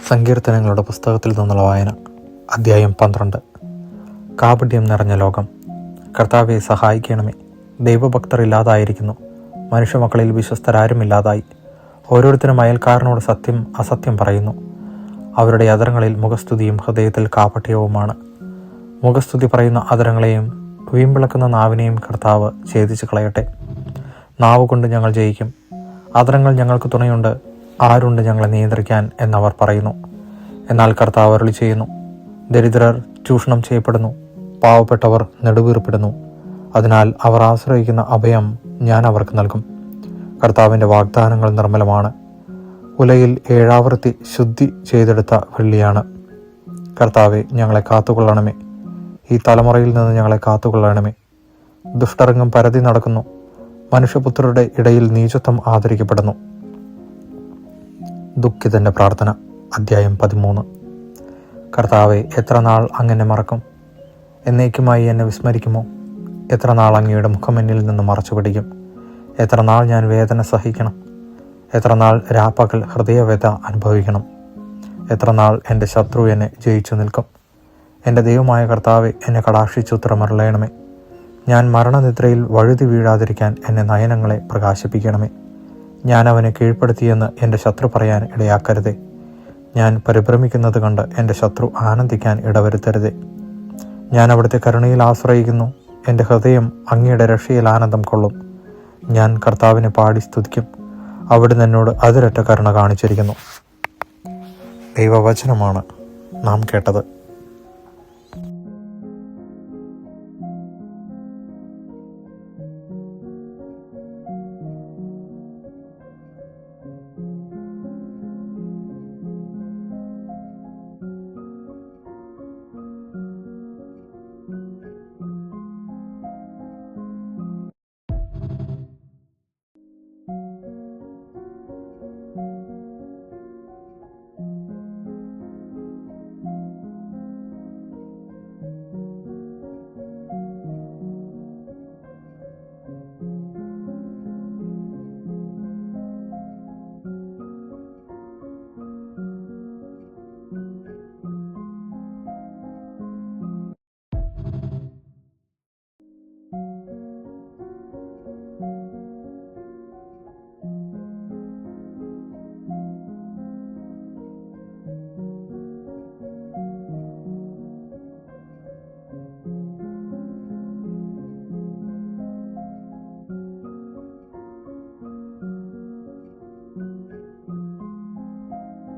സങ്കീർത്തനങ്ങളുടെ പുസ്തകത്തിൽ നിന്നുള്ള വായന. അധ്യായം 12. കാപട്യം നിറഞ്ഞ ലോകം. കർത്താവെ സഹായിക്കണമേ. ദൈവഭക്തർ ഇല്ലാതായിരിക്കുന്നു, മനുഷ്യമക്കളിൽ വിശ്വസ്തരാരുമില്ലാതായി. ഓരോരുത്തരും അയൽക്കാരനോട് സത്യം അസത്യം പറയുന്നു. അവരുടെ അധരങ്ങളിൽ മുഖസ്തുതിയും ഹൃദയത്തിൽ കാപട്യവുമാണ്. മുഖസ്തുതി പറയുന്ന അധരങ്ങളെയും വീമ്പിളക്കുന്ന നാവിനെയും കർത്താവ് ഛേദിച്ച് കളയട്ടെ. നാവ് കൊണ്ട് ഞങ്ങൾ ജയിക്കും, അധരങ്ങൾ ഞങ്ങൾക്ക് തുണയുണ്ട്, ആരുണ്ട് ഞങ്ങളെ നിയന്ത്രിക്കാൻ എന്നവർ പറയുന്നു. എന്നാൽ കർത്താവ് അരുളി ചെയ്യുന്നു, ദരിദ്രർ ചൂഷണം ചെയ്യപ്പെടുന്നു, പാവപ്പെട്ടവർ നെടുവീർപ്പിടുന്നു. അതിനാൽ അവർ ആശ്രയിക്കുന്ന അഭയം ഞാൻ അവർക്ക് നൽകും. കർത്താവിൻ്റെ വാഗ്ദാനങ്ങൾ നിർമ്മലമാണ്, ഉലയിൽ 7 ആവർത്തി ശുദ്ധി ചെയ്തെടുത്ത വെള്ളിയാണ്. കർത്താവെ, ഞങ്ങളെ കാത്തുകൊള്ളണമേ. ഈ തലമുറയിൽ നിന്ന് ഞങ്ങളെ കാത്തുകൊള്ളണമേ. ദുഷ്ടരംഗം പരതി നടക്കുന്നു, മനുഷ്യപുത്രരുടെ ഇടയിൽ നീചത്വം ആദരിക്കപ്പെടുന്നു. ദുഃഖിതന്റെ പ്രാർത്ഥന. അധ്യായം 13. കർത്താവെ, എത്ര നാൾ അങ്ങനെ മറക്കും? എന്നേക്കുമായി എന്നെ വിസ്മരിക്കുമോ? എത്ര നാൾ അങ്ങയുടെ മുഖം എന്നിൽ നിന്ന് മറച്ചു പിടിക്കും? എത്ര നാൾ ഞാൻ വേദന സഹിക്കണം? എത്ര നാൾ രാപ്പകൽ ഹൃദയവേദ അനുഭവിക്കണം? എത്ര നാൾ എൻ്റെ ശത്രു എന്നെ ജയിച്ചു നിൽക്കും? എൻ്റെ ദൈവമായ കർത്താവെ, എന്നെ കടാക്ഷിച്ച് ഉത്തരമരുളയണമേ. ഞാൻ മരണനിദ്രയിൽ വഴുതി വീഴാതിരിക്കാൻ എൻ്റെ നയനങ്ങളെ പ്രകാശിപ്പിക്കണമേ. ഞാൻ അവനെ കീഴ്പ്പെടുത്തിയെന്ന് എൻ്റെ ശത്രു പറയാൻ ഇടയാക്കരുതേ. ഞാൻ പരിഭ്രമിക്കുന്നത് കണ്ട് എൻ്റെ ശത്രു ആനന്ദിക്കാൻ ഇടവരുത്തരുതേ. ഞാൻ അവിടുത്തെ കരുണയിൽ ആശ്രയിക്കുന്നു, എൻ്റെ ഹൃദയം അങ്ങയുടെ രക്ഷയിൽ ആനന്ദം കൊള്ളും. ഞാൻ കർത്താവിനെ പാടി സ്തുതിക്കും, അവിടുന്ന് എന്നോട് അതിരറ്റ കരുണ കാണിച്ചിരിക്കുന്നു. ദൈവവചനമാണ് നാം കേട്ടത്.